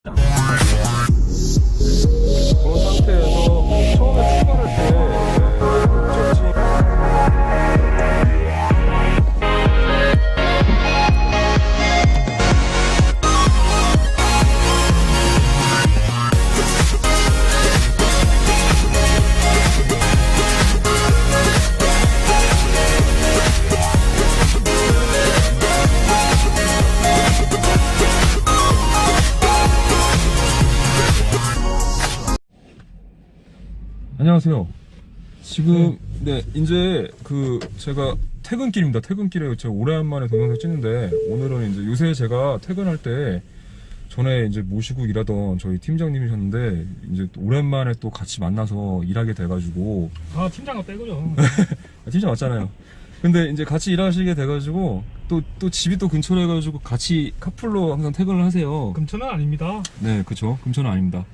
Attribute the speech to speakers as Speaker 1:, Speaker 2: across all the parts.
Speaker 1: 그런 상태에서 처음에 출발할 때 목적지 안녕하세요. 지금 네 이제 제가 퇴근길입니다. 퇴근길에 제가 오랜만에 동영상 찍는데 오늘은 이제 요새 제가 퇴근할 때 전에 이제 모시고 일하던 저희 팀장님이셨는데 이제 또 오랜만에 또 같이 만나서 일하게 돼가지고
Speaker 2: 팀장은 빼고요.
Speaker 1: 팀장 맞잖아요. 근데 이제 같이 일하시게 돼가지고 또 집이 또 근처로 해가지고 같이 카풀로 항상 퇴근을 하세요.
Speaker 2: 금천은 아닙니다.
Speaker 1: 네, 그쵸. 금천은 아닙니다.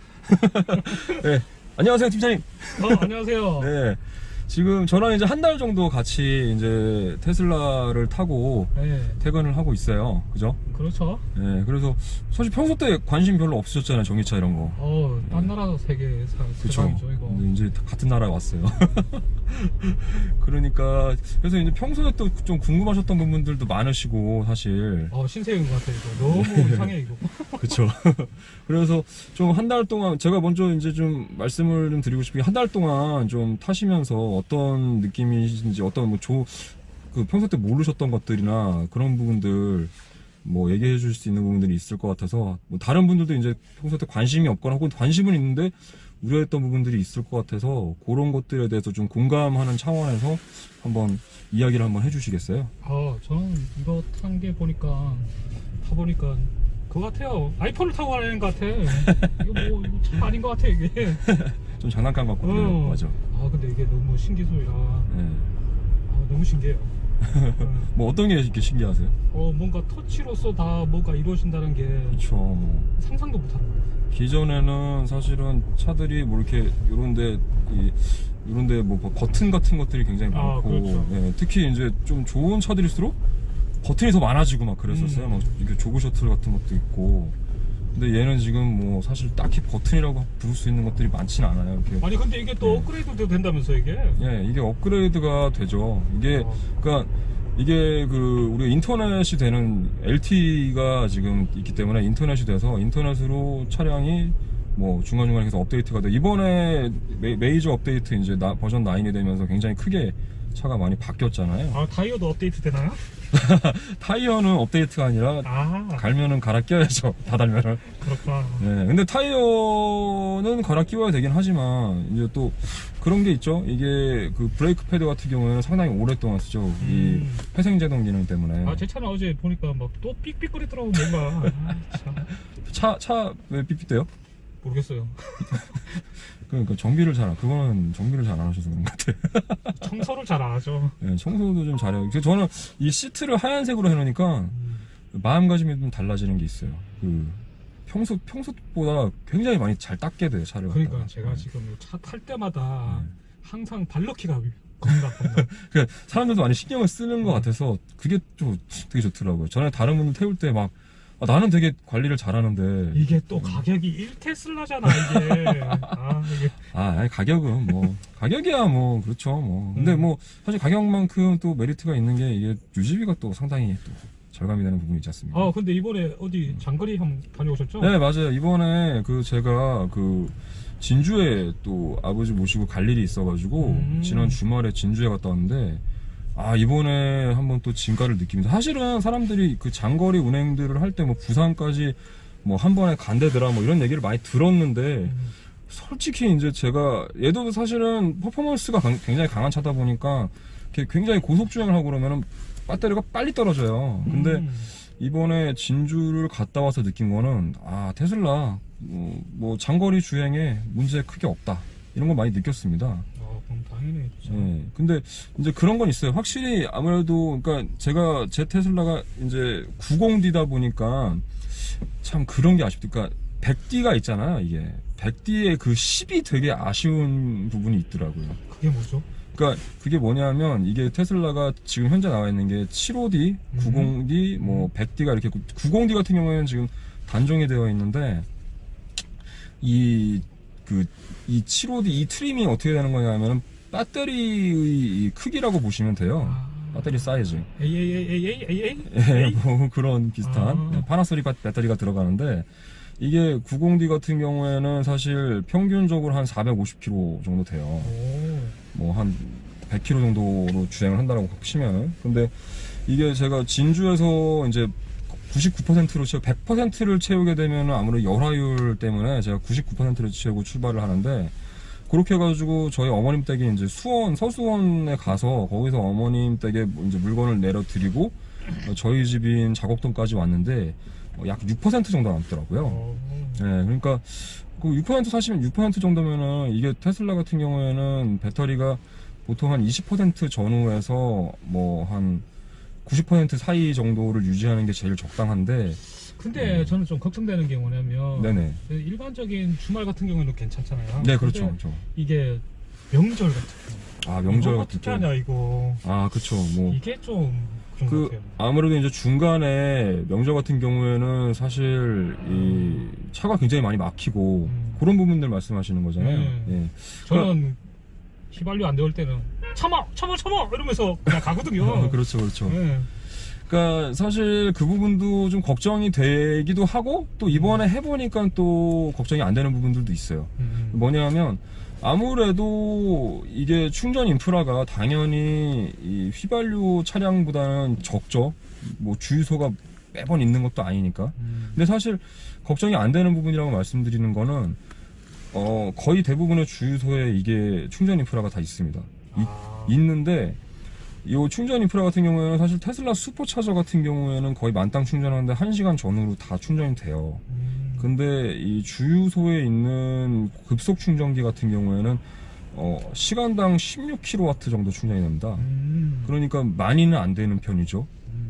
Speaker 1: 네. 안녕하세요, 팀장님.
Speaker 2: 안녕하세요.
Speaker 1: 네. 지금 저랑 이제 한 달 정도 같이 이제 테슬라를 타고
Speaker 2: 네.
Speaker 1: 퇴근을 하고 있어요. 그죠?
Speaker 2: 그렇죠.
Speaker 1: 네. 그래서 사실 평소 때 관심 별로 없으셨잖아요. 전기차 이런 거.
Speaker 2: 딴 나라 세계
Speaker 1: 그쵸.
Speaker 2: 사람이죠, 이거.
Speaker 1: 근데 이제 같은 나라에 왔어요. 그러니까, 그래서 이제 평소에 또 좀 궁금하셨던 부분들도 많으시고, 사실.
Speaker 2: 신세인 것 같아, 이거. 너무 이상해, 이거.
Speaker 1: 그쵸. 그래서 좀 한 달 동안, 제가 먼저 이제 좀 말씀을 좀 드리고 싶은 게 한 달 동안 좀 타시면서 어떤 느낌이신지, 어떤 평소 때 모르셨던 것들이나 그런 부분들 뭐 얘기해 줄 수 있는 부분들이 있을 것 같아서, 뭐 다른 분들도 이제 평소 때 관심이 없거나 혹은 관심은 있는데 우려했던 부분들이 있을 것 같아서 그런 것들에 대해서 좀 공감하는 차원에서 한번 이야기를 한번 해주시겠어요?
Speaker 2: 저는 이거 탄 게 타보니까 그거 같아요. 아이폰을 타고 가는 것 같아. 이거 뭐 차 아닌 것 같아, 이게.
Speaker 1: 좀 장난감 같거든요. 맞아.
Speaker 2: 근데 이게 너무 신기술이라.
Speaker 1: 네.
Speaker 2: 너무 신기해요.
Speaker 1: 뭐 어떤 게 이렇게 신기하세요?
Speaker 2: 뭔가 터치로서 다 뭔가 이루어진다는 게
Speaker 1: 그렇죠.
Speaker 2: 상상도 못하는 거예요.
Speaker 1: 기존에는 사실은 차들이 뭐 이렇게 요런데 뭐 버튼 같은 것들이 굉장히 많고,
Speaker 2: 그렇죠.
Speaker 1: 예, 특히 이제 좀 좋은 차들일수록 버튼이 더 많아지고 막 그랬었어요. 막 이렇게 조그 셔틀 같은 것도 있고. 근데 얘는 지금 뭐 사실 딱히 버튼이라고 부를 수 있는 것들이 많지는 않아요. 이렇게.
Speaker 2: 아니 근데 이게 또 업그레이드도 된다면서 이게?
Speaker 1: 예, 이게 업그레이드가 되죠. 그러니까 이게 우리 인터넷이 되는 LTE가 지금 있기 때문에 인터넷이 돼서 인터넷으로 차량이 뭐 중간중간에 계속 업데이트가 돼. 이번에 메이저 업데이트 이제 버전 9이 되면서 굉장히 크게 차가 많이 바뀌었잖아요.
Speaker 2: 타이어도 업데이트 되나요?
Speaker 1: 타이어는 업데이트가 아니라 갈면은 갈아 껴야죠. 다 달면은.
Speaker 2: 그렇구나.
Speaker 1: 네, 근데 타이어는 갈아 끼워야 되긴 하지만 이제 또 그런 게 있죠. 이게 브레이크 패드 같은 경우에는 상당히 오랫동안 쓰죠. 이 회생제동 기능 때문에.
Speaker 2: 제 차는 어제 보니까 막 또 삑삑거리더라고 뭔가.
Speaker 1: 차 왜 삐삐대요?
Speaker 2: 모르겠어요.
Speaker 1: 그러니까 그거는 정비를 잘 안 하셔서 그런 것 같아요.
Speaker 2: 청소를 잘 안 하죠.
Speaker 1: 네, 청소도 좀 잘해요. 그래서 저는 이 시트를 하얀색으로 해놓으니까 마음가짐이 좀 달라지는 게 있어요. 평소보다 굉장히 많이 잘 닦게 돼요, 차를.
Speaker 2: 그러니까 제가 지금 차 탈 때마다 항상 발넣기가 겁나.
Speaker 1: 그러니까 사람들도 많이 신경을 쓰는 것 같아서 그게 좀 되게 좋더라고요. 전에 다른 분들 태울 때 막 나는 되게 관리를 잘하는데
Speaker 2: 이게 또 가격이 1테슬라잖아 이게.
Speaker 1: 아니, 가격은 뭐 가격이야 뭐 그렇죠 뭐. 근데 뭐 사실 가격만큼 또 메리트가 있는 게 이게 유지비가 또 상당히 또 절감이 되는 부분이 있지 않습니까?
Speaker 2: 근데 이번에 어디 장거리 한번 다녀오셨죠?
Speaker 1: 네, 맞아요. 이번에 제가 진주에 또 아버지 모시고 갈 일이 있어가지고 지난 주말에 진주에 갔다 왔는데 이번에 한번 또 진가를 느낍니다. 사실은 사람들이 장거리 운행들을 할 때 뭐 부산까지 뭐 한 번에 간대더라 뭐 이런 얘기를 많이 들었는데 솔직히 이제 제가 얘도 사실은 퍼포먼스가 굉장히 강한 차다 보니까 굉장히 고속주행을 하고 그러면은 배터리가 빨리 떨어져요. 근데 이번에 진주를 갔다 와서 느낀 거는 테슬라 뭐 장거리 주행에 문제 크게 없다 이런 걸 많이 느꼈습니다.
Speaker 2: 그럼 당연히.
Speaker 1: 네, 근데 이제 그런 건 있어요. 확실히 아무래도 그러니까 제 테슬라가 이제 90D다 보니까 참 그런 게 아쉽다. 그러니까 100D가 있잖아요. 이게 100D의 10이 되게 아쉬운 부분이 있더라고요.
Speaker 2: 그게 뭐죠?
Speaker 1: 그러니까 그게 뭐냐면 이게 테슬라가 지금 현재 나와 있는 게 75D, 90D, 뭐 100D가 이렇게 90D 같은 경우에는 지금 단종이 되어 있는데 이 7호D 이 트림이 어떻게 되는 거냐면은 배터리의 크기라고 보시면 돼요. 배터리 사이즈.
Speaker 2: AA?
Speaker 1: 예, 뭐 그런 비슷한
Speaker 2: 아.
Speaker 1: 파나소닉 배터리가 들어가는데 이게 90D 같은 경우에는 사실 평균적으로 한 450km 정도 돼요.
Speaker 2: 오.
Speaker 1: 뭐 한 100km 정도로 주행을 한다고 치면은. 근데 이게 제가 진주에서 이제 99%로 채우 100%를 채우게 되면은 아무래도 열화율 때문에 제가 99%를 채우고 출발을 하는데, 그렇게 해가지고 저희 어머님 댁에 이제 서수원에 가서 거기서 어머님 댁에 이제 물건을 내려드리고 저희 집인 자곡동까지 왔는데 약 6% 정도 남더라고요. 예, 그러니까 그 6% 사시면 6% 정도면은 이게 테슬라 같은 경우에는 배터리가 보통 한 20% 전후에서 뭐 한 90% 사이 정도를 유지하는 게 제일 적당한데.
Speaker 2: 근데 저는 좀 걱정되는 게 뭐냐면
Speaker 1: 네네.
Speaker 2: 일반적인 주말 같은 경우는 괜찮잖아요.
Speaker 1: 네, 그렇죠,
Speaker 2: 근데
Speaker 1: 그렇죠.
Speaker 2: 이게 명절 같은 경우.
Speaker 1: 아, 명절
Speaker 2: 이거
Speaker 1: 같은
Speaker 2: 어떻게 하냐 이거.
Speaker 1: 아, 그쵸. 뭐
Speaker 2: 이게 좀 그런 것
Speaker 1: 그
Speaker 2: 같아요.
Speaker 1: 아무래도 이제 중간에 명절 같은 경우에는 사실 이 차가 굉장히 많이 막히고 그런 부분들 말씀하시는 거잖아요. 예.
Speaker 2: 저는 휘발유 안 데울 때는 참아 이러면서 그냥 가거든요.
Speaker 1: 그렇죠, 그렇죠.
Speaker 2: 네.
Speaker 1: 그러니까 사실 그 부분도 좀 걱정이 되기도 하고, 또 이번에 해보니까 또 걱정이 안 되는 부분들도 있어요. 뭐냐면 아무래도 이게 충전 인프라가 당연히 이 휘발유 차량보다는 적죠. 뭐 주유소가 매번 있는 것도 아니니까. 근데 사실 걱정이 안 되는 부분이라고 말씀드리는 거는 거의 대부분의 주유소에 이게 충전 인프라가 다 있습니다. 있는데 이 충전 인프라 같은 경우에는 사실 테슬라 슈퍼차저 같은 경우에는 거의 만땅 충전하는데 1시간 전후로 다 충전이 돼요. 근데 이 주유소에 있는 급속 충전기 같은 경우에는 시간당 16kW 정도 충전이 됩니다. 그러니까 많이는 안 되는 편이죠.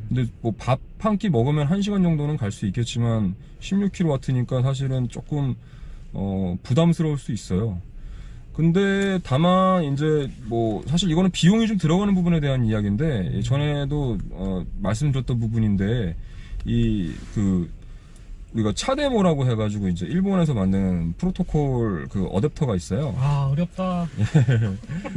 Speaker 1: 근데 뭐 밥 한 끼 먹으면 1시간 정도는 갈 수 있겠지만 16kW니까 사실은 조금 부담스러울 수 있어요. 근데 다만 이제 뭐 사실 이거는 비용이 좀 들어가는 부분에 대한 이야기인데, 전에도 말씀드렸던 부분인데, 우리가 차데모라고 해가지고 이제 일본에서 만든 프로토콜 그 어댑터가 있어요.
Speaker 2: 아, 어렵다.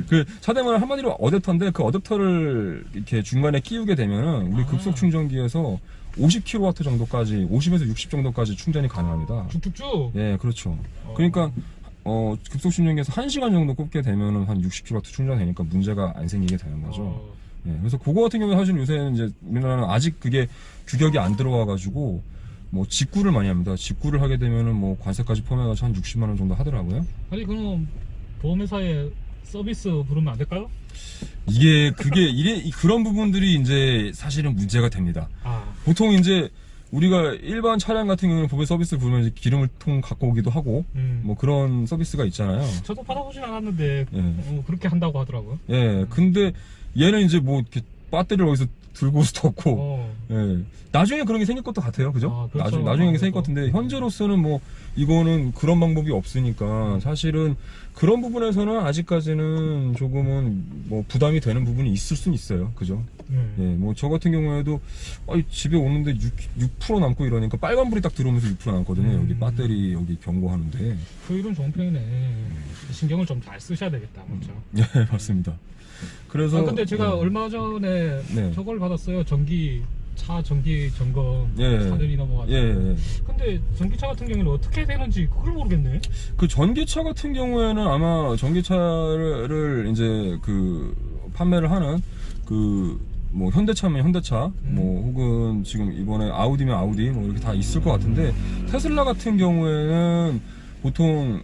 Speaker 1: 그 차데모는 한마디로 어댑터인데, 그 어댑터를 이렇게 중간에 끼우게 되면은 우리 급속 충전기에서 50kW 정도까지, 50에서 60 정도까지 충전이 가능합니다.
Speaker 2: 쭉쭉쭉.
Speaker 1: 예, 그렇죠. 그러니까 급속 충전기에서 1시간 정도 꼽게 되면은 한 60kW 충전되니까 문제가 안 생기게 되는 거죠. 예, 그래서 그거 같은 경우에 사실 요새는 이제 우리나라는 아직 그게 규격이 안 들어와가지고 뭐 직구를 많이 합니다. 직구를 하게 되면은 뭐 관세까지 포함해가지고 한 60만 원 정도 하더라고요.
Speaker 2: 아니 그럼 보험회사에 서비스 부르면 안 될까요?
Speaker 1: 그런 부분들이 이제 사실은 문제가 됩니다.
Speaker 2: 아,
Speaker 1: 보통 이제 우리가 일반 차량 같은 경우는 보배 서비스를 부르면 이제 기름통 갖고 오기도 하고 뭐 그런 서비스가 있잖아요.
Speaker 2: 저도 받아보진 않았는데
Speaker 1: 예.
Speaker 2: 그렇게 한다고 하더라고요.
Speaker 1: 예, 근데 얘는 이제 뭐 이렇게 배터리를 어디서 들고 올 수도 없고, 예. 나중에 그런 게 생길 것도 같아요, 그죠?
Speaker 2: 아, 그렇죠.
Speaker 1: 나중에 생길 것 같은데, 현재로서는 뭐, 이거는 그런 방법이 없으니까, 사실은 그런 부분에서는 아직까지는 조금은 뭐 부담이 되는 부분이 있을 수는 있어요, 그죠? 예, 뭐 저 같은 경우에도, 집에 오는데 6% 남고 이러니까 빨간불이 딱 들어오면서 6% 남거든요, 여기 배터리 여기 경고하는데.
Speaker 2: 그 이름 좋은 편이네. 신경을 좀 잘 쓰셔야 되겠다, 맞죠?
Speaker 1: 예, 맞습니다. 그래서.
Speaker 2: 근데 제가 얼마 전에 저걸 받았어요. 차 정기 점검 사전이 넘어가지고.
Speaker 1: 예.
Speaker 2: 근데 전기차 같은 경우는 어떻게 되는지 그걸 모르겠네.
Speaker 1: 그 전기차 같은 경우에는 아마 전기차를 이제 그 판매를 하는 뭐 현대차면 현대차, 뭐 혹은 지금 이번에 아우디면 아우디 뭐 이렇게 다 있을 것 같은데, 테슬라 같은 경우에는 보통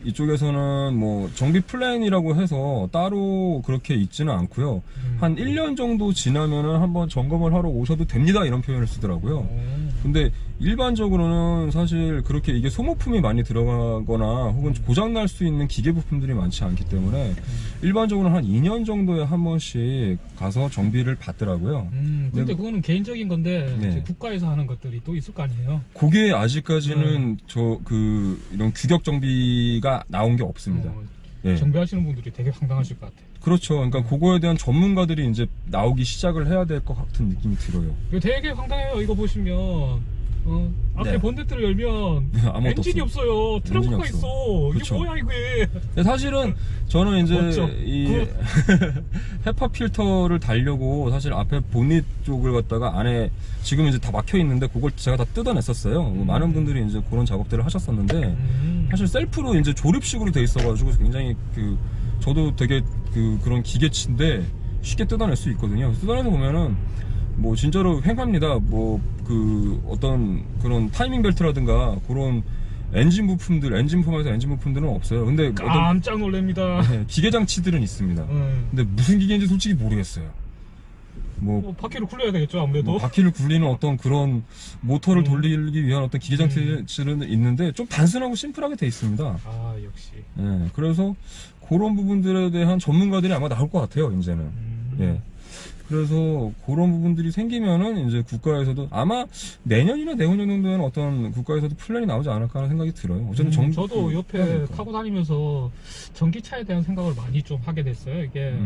Speaker 1: 이쪽에서는 뭐 정비 플랜이라고 해서 따로 그렇게 있지는 않고요. 한 1년 정도 지나면은 한번 점검을 하러 오셔도 됩니다, 이런 표현을 쓰더라고요. 근데 일반적으로는 사실 그렇게 이게 소모품이 많이 들어가거나 혹은 고장날 수 있는 기계 부품들이 많지 않기 때문에 일반적으로는 한 2년 정도에 한 번씩 가서 정비를 받더라고요.
Speaker 2: 근데 그거는 개인적인 건데
Speaker 1: 네.
Speaker 2: 국가에서 하는 것들이 또 있을 거 아니에요?
Speaker 1: 그게 아직까지는 이런 규격 정비가 나온 게 없습니다. 예.
Speaker 2: 정비하시는 분들이 되게 황당하실 것 같아요.
Speaker 1: 그렇죠. 그러니까 그거에 대한 전문가들이 이제 나오기 시작을 해야 될 것 같은 느낌이 들어요.
Speaker 2: 이거 되게 황당해요. 이거 보시면 앞에
Speaker 1: 네.
Speaker 2: 본네트를 열면
Speaker 1: 아무것도
Speaker 2: 엔진이
Speaker 1: 없어.
Speaker 2: 없어요. 트렁크가
Speaker 1: 엔진이 없어.
Speaker 2: 있어.
Speaker 1: 그쵸.
Speaker 2: 이게 뭐야 이게?
Speaker 1: 근데 사실은 저는 이제
Speaker 2: 멋져.
Speaker 1: 이 헤파 필터를 달려고 사실 앞에 보닛 쪽을 갖다가 안에 지금 이제 다 막혀 있는데 그걸 제가 다 뜯어냈었어요. 많은 분들이 이제 그런 작업들을 하셨었는데 사실 셀프로 이제 조립식으로 돼 있어가지고 굉장히 저도 되게 그런 기계치인데 쉽게 뜯어낼 수 있거든요. 뜯어내서 보면은 뭐 진짜로 횡합니다. 뭐 어떤 그런 타이밍 벨트라든가 그런 엔진 부품들, 엔진 폼에서 엔진 부품들은 없어요. 근데 어떤
Speaker 2: 깜짝 놀랍니다.
Speaker 1: 기계 장치들은 있습니다. 근데 무슨 기계인지 솔직히 모르겠어요. 뭐
Speaker 2: 바퀴를 굴려야 되겠죠 아무래도.
Speaker 1: 바퀴를 굴리는 어떤 그런 모터를 돌리기 위한 어떤 기계 장치는 있는데 좀 단순하고 심플하게 돼 있습니다.
Speaker 2: 아 역시.
Speaker 1: 예, 그래서 그런 부분들에 대한 전문가들이 아마 나올 것 같아요, 이제는. 예. 그래서 그런 부분들이 생기면은 이제 국가에서도 아마 내년이나 내후년 정도에는 어떤 국가에서도 플랜이 나오지 않을까 하는 생각이 들어요. 어쨌든
Speaker 2: 저도 옆에 타고 다니면서 전기차에 대한 생각을 많이 좀 하게 됐어요. 이게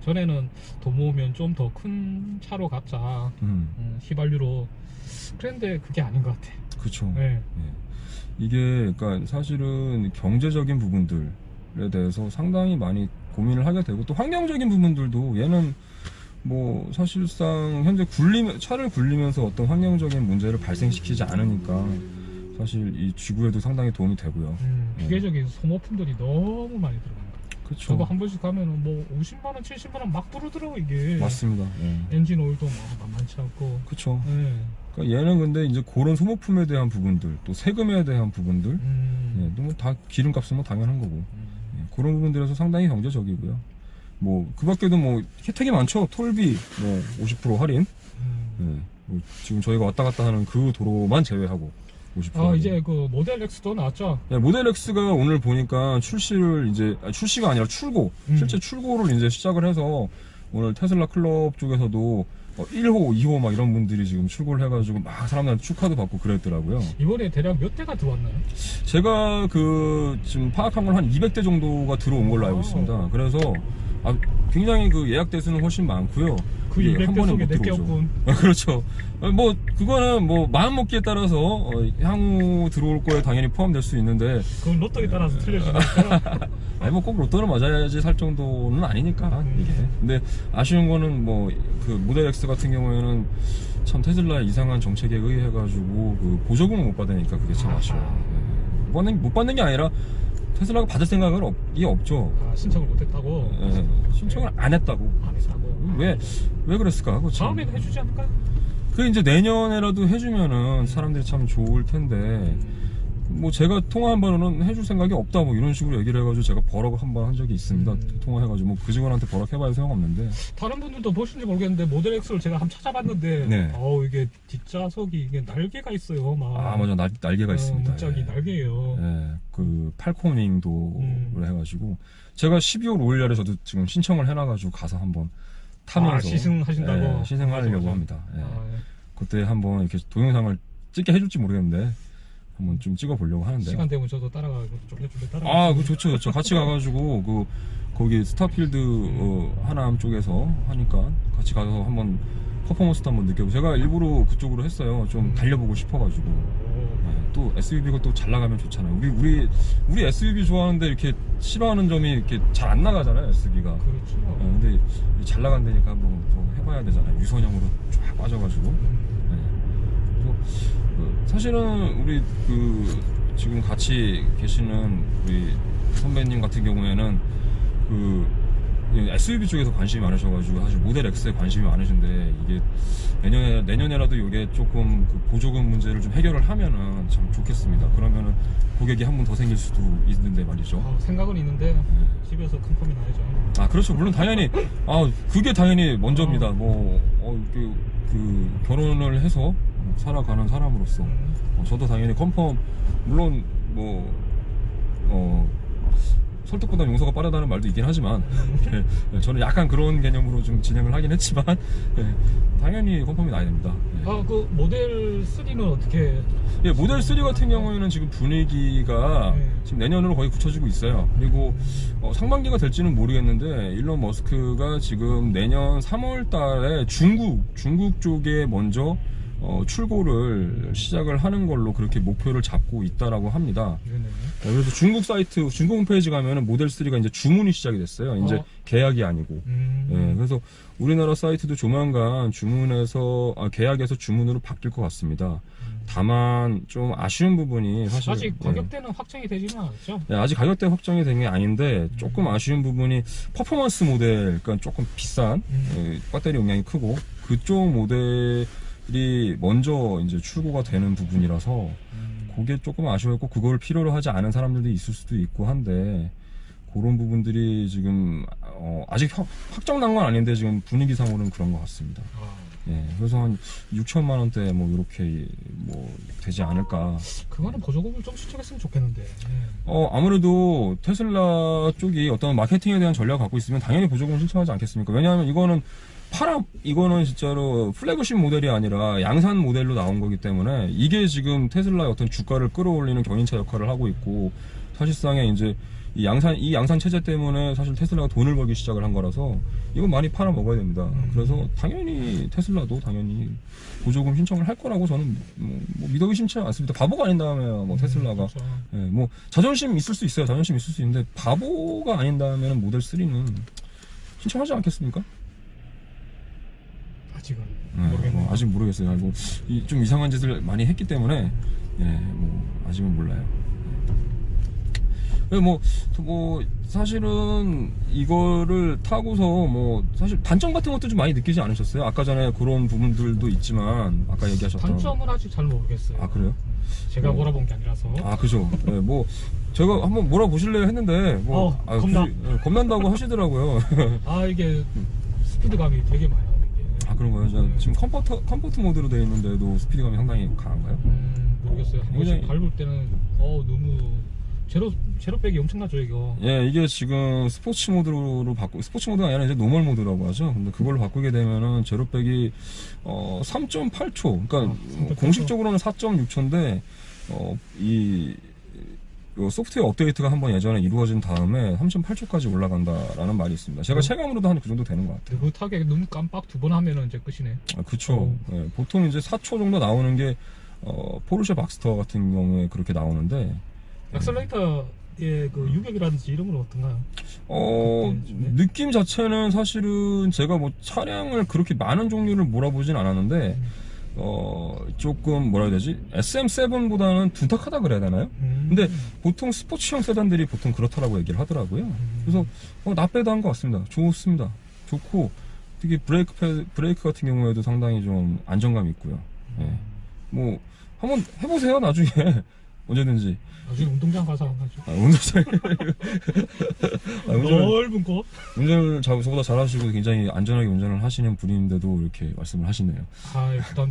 Speaker 2: 전에는 돈 모으면 좀 더 큰 차로 갖자, 휘발유로. 그런데 그게 아닌 것 같아.
Speaker 1: 그렇죠.
Speaker 2: 네.
Speaker 1: 예. 이게 그러니까 사실은 경제적인 부분들에 대해서 상당히 많이 고민을 하게 되고 또 환경적인 부분들도 얘는 뭐 사실상 현재 차를 굴리면서 어떤 환경적인 문제를 발생시키지 않으니까 사실 이 지구에도 상당히 도움이 되고요.
Speaker 2: 기계적인 소모품들이 너무 많이 들어가요.
Speaker 1: 그렇죠.
Speaker 2: 저도 한 번씩 가면은 뭐 50만원, 70만원 막 부르더라고 이게.
Speaker 1: 맞습니다. 예.
Speaker 2: 엔진 오일도 만만치 않고.
Speaker 1: 그렇죠.
Speaker 2: 네.
Speaker 1: 그러니까 얘는 근데 이제 그런 소모품에 대한 부분들, 또 세금에 대한 부분들, 예, 뭐 다 기름값은 뭐 당연한 거고 예, 그런 부분들에서 상당히 경제적이고요. 뭐 그 밖에도 뭐 혜택이 많죠. 톨비 뭐 50% 할인. 예, 뭐 지금 저희가 왔다 갔다 하는 그 도로만 제외하고 50%.
Speaker 2: 아 이제 그 모델 X도 나왔죠.
Speaker 1: 네, 모델 X가 오늘 보니까 출시가 아니라 출고, 실제 출고를 이제 시작을 해서 오늘 테슬라 클럽 쪽에서도 1호, 2호 막 이런 분들이 지금 출고를 해가지고 막 사람들한테 축하도 받고 그랬더라고요.
Speaker 2: 이번에 대략 몇 대가 들어왔나요?
Speaker 1: 제가 지금 파악한 건 한 200대 정도가 들어온 걸로 알고 있습니다. 그래서 굉장히 예약 대수는 훨씬 많고요.
Speaker 2: 그 200대 속에 4개였군.
Speaker 1: 그렇죠. 뭐 그거는 뭐 마음 먹기에 따라서 향후 들어올 거에 당연히 포함될 수 있는데
Speaker 2: 그건 로또에 따라서 틀려지니까.
Speaker 1: 아니 뭐 꼭 로또를 맞아야지 살 정도는 아니니까 이게. 근데 아쉬운 거는 뭐 모델 X 같은 경우에는 참 테슬라의 이상한 정책에 의해 가지고 보조금을 못 받으니까 그게 참 아쉬워요. 네. 못 받는 게 아니라 테슬라가 받을 생각은 없죠.
Speaker 2: 신청을 못했다고.
Speaker 1: 네. 신청을 안 했다고.
Speaker 2: 안 했다고.
Speaker 1: 왜 그랬을까?
Speaker 2: 다음에는 해주지 않을까요?
Speaker 1: 그 이제 내년에라도 해주면은 사람들이 참 좋을 텐데 뭐 제가 통화한 바로는 해줄 생각이 없다 뭐 이런 식으로 얘기를 해가지고 제가 버럭 한 번 한 적이 있습니다. 통화해가지고 뭐 그 직원한테 버럭 해봐야 소용없는데.
Speaker 2: 다른 분들도 보신지 모르겠는데 모델 X를 제가 한번 찾아봤는데
Speaker 1: 네.
Speaker 2: 이게 뒷좌석이 이게 날개가 있어요. 막.
Speaker 1: 맞아. 날개가 있습니다.
Speaker 2: 문짝이
Speaker 1: 예.
Speaker 2: 날개예요.
Speaker 1: 예. 팔코닝도를 해가지고 제가 12월 5일 날에 저도 지금 신청을 해놔가지고 가서 한번 타면서
Speaker 2: 시승하신다고?
Speaker 1: 예, 시승하려고
Speaker 2: 맞아.
Speaker 1: 합니다. 예.
Speaker 2: 예.
Speaker 1: 그때 한번 이렇게 동영상을 찍게 해줄지 모르겠는데 한번 좀 찍어보려고 하는데.
Speaker 2: 시간 되면 저도 따라가고 쫄래쫄래 따라가.
Speaker 1: 좋죠. 같이 가가지고 거기 스타필드 하남 쪽에서 하니까 같이 가서 한번 퍼포먼스도 한번 느껴보고 제가 일부러 그쪽으로 했어요. 좀 달려보고 싶어가지고. 네, 또 SUV가 또 잘 나가면 좋잖아요. 우리 SUV 좋아하는데 이렇게 싫어하는 점이 이렇게 잘 안 나가잖아요, SUV가.
Speaker 2: 그렇죠.
Speaker 1: 근데 잘 나간다니까 한번 더 해봐야 되잖아요. 유선형으로 쫙 빠져가지고. 네. 그래서 사실은 우리 지금 같이 계시는 우리 선배님 같은 경우에는 SUV 쪽에서 관심이 많으셔가지고 사실 모델 X에 관심이 많으신데 이게 내년에라도 이게 조금 보조금 문제를 좀 해결을 하면은 참 좋겠습니다. 그러면은 고객이 한 분 더 생길 수도 있는데 말이죠.
Speaker 2: 생각은 있는데 집에서 큰 폼이 나야죠.
Speaker 1: 그렇죠. 물론 당연히 그게 당연히 먼저입니다. 결혼을 해서 살아가는 사람으로서 저도 당연히 컨펌 물론 설득보다 용서가 빠르다는 말도 있긴 하지만 저는 약간 그런 개념으로 좀 진행을 하긴 했지만 당연히 컨펌이 나야 됩니다.
Speaker 2: 그 모델 3는 어떻게?
Speaker 1: 모델 3 같은 경우에는 지금 분위기가 지금 내년으로 거의 굳혀지고 있어요. 그리고 상반기가 될지는 모르겠는데 일론 머스크가 지금 내년 3월 달에 중국 쪽에 먼저 출고를 시작을 하는 걸로 그렇게 목표를 잡고 있다라고 합니다. 그래서 중국 사이트, 중국 홈페이지 가면은 모델 3가 이제 주문이 시작이 됐어요. 이제 계약이 아니고. 예, 그래서 우리나라 사이트도 조만간 계약에서 주문으로 바뀔 것 같습니다. 다만 좀 아쉬운 부분이 사실
Speaker 2: 아직 가격대는 확정이 되지는 않았죠?
Speaker 1: 네, 아직 가격대 확정이 된 게 아닌데 조금 아쉬운 부분이 퍼포먼스 모델, 그러니까 조금 비싼 배터리 용량이 크고 그쪽 모델이 먼저 이제 출고가 되는 부분이라서 그게 조금 아쉬웠고 그걸 필요로 하지 않은 사람들도 있을 수도 있고 한데 그런 부분들이 지금 아직 확정난 건 아닌데 지금 분위기상으로는 그런 것 같습니다. 예, 그래서 한 6천만 원대 뭐 이렇게 뭐 되지 않을까.
Speaker 2: 그거는 보조금을 좀 신청했으면 좋겠는데.
Speaker 1: 아무래도 테슬라 쪽이 어떤 마케팅에 대한 전략을 갖고 있으면 당연히 보조금을 신청하지 않겠습니까? 왜냐하면 이거는 진짜로 플래그십 모델이 아니라 양산 모델로 나온 거기 때문에 이게 지금 테슬라의 어떤 주가를 끌어올리는 견인차 역할을 하고 있고 사실상에 이제 이 양산 체제 때문에 사실 테슬라가 돈을 벌기 시작을 한 거라서 이건 많이 팔아 먹어야 됩니다. 그래서 당연히 테슬라도 당연히 보조금 신청을 할 거라고 저는 뭐 믿어 의심치 않습니다. 바보가 아닌 다음에야 뭐 테슬라가
Speaker 2: 그렇죠.
Speaker 1: 예, 뭐 자존심 있을 수 있어요. 자존심 있을 수 있는데 바보가 아닌 다음에는 모델 3는 신청하지 않겠습니까?
Speaker 2: 아직은
Speaker 1: 네,
Speaker 2: 모르겠네요.
Speaker 1: 아직 모르겠어요. 좀 이상한 짓을 많이 했기 때문에 아직은 몰라요. 사실은 이거를 타고서 사실 단점 같은 것도 좀 많이 느끼지 않으셨어요? 아까 전에 그런 부분들도 있지만 아까 얘기하셨던
Speaker 2: 단점은 아직 잘 모르겠어요.
Speaker 1: 아 그래요?
Speaker 2: 제가 몰아본 게 아니라서.
Speaker 1: 아 그죠. 네, 제가 한번 몰아보실래요 했는데 겁난다고 하시더라고요.
Speaker 2: 이게 스피드감이 되게 많아요. 이게.
Speaker 1: 아 그런 거예요? 지금 컴포트 모드로 되어 있는데도 스피드감이 상당히 강한가요?
Speaker 2: 모르겠어요. 한 번씩 밟을 때는 너무 제로백이 엄청나죠 이거.
Speaker 1: 예, 이게 지금 스포츠 모드가 아니라 이제 노멀 모드라고 하죠. 근데 그걸로 바꾸게 되면은 제로백이 3.8초. 그러니까
Speaker 2: 3.8초.
Speaker 1: 공식적으로는 4.6초인데 이 소프트웨어 업데이트가 한번 예전에 이루어진 다음에 3.8초까지 올라간다라는 말이 있습니다. 제가 체감으로도 한 그 정도 되는 것 같아요.
Speaker 2: 느긋하게 눈 깜빡 2번 하면은 이제 끝이네.
Speaker 1: 그쵸. 예, 보통 이제 4초 정도 나오는 게 포르쉐 박스터 같은 경우에 그렇게 나오는데
Speaker 2: 엑셀레이터의 그 유격이라든지 이런 건 어떤가요?
Speaker 1: 느낌 자체는 사실은 제가 차량을 그렇게 많은 종류를 몰아보진 않았는데 조금 뭐라 해야 되지? SM7보다는 둔탁하다 그래야 되나요? 근데 보통 스포츠형 세단들이 보통 그렇다라고 얘기를 하더라고요. 그래서 나빼도 한 것 같습니다. 좋습니다. 좋고 특히 브레이크 같은 경우에도 상당히 좀 안정감 있고요. 예. 한번 해보세요 나중에. 언제든지.
Speaker 2: 나중에 운동장 가서 안 하죠.
Speaker 1: 운동장.
Speaker 2: 넓은 곳.
Speaker 1: 운전을 저보다 잘하시고 굉장히 안전하게 운전을 하시는 분인데도 이렇게 말씀을 하시네요.
Speaker 2: 부담.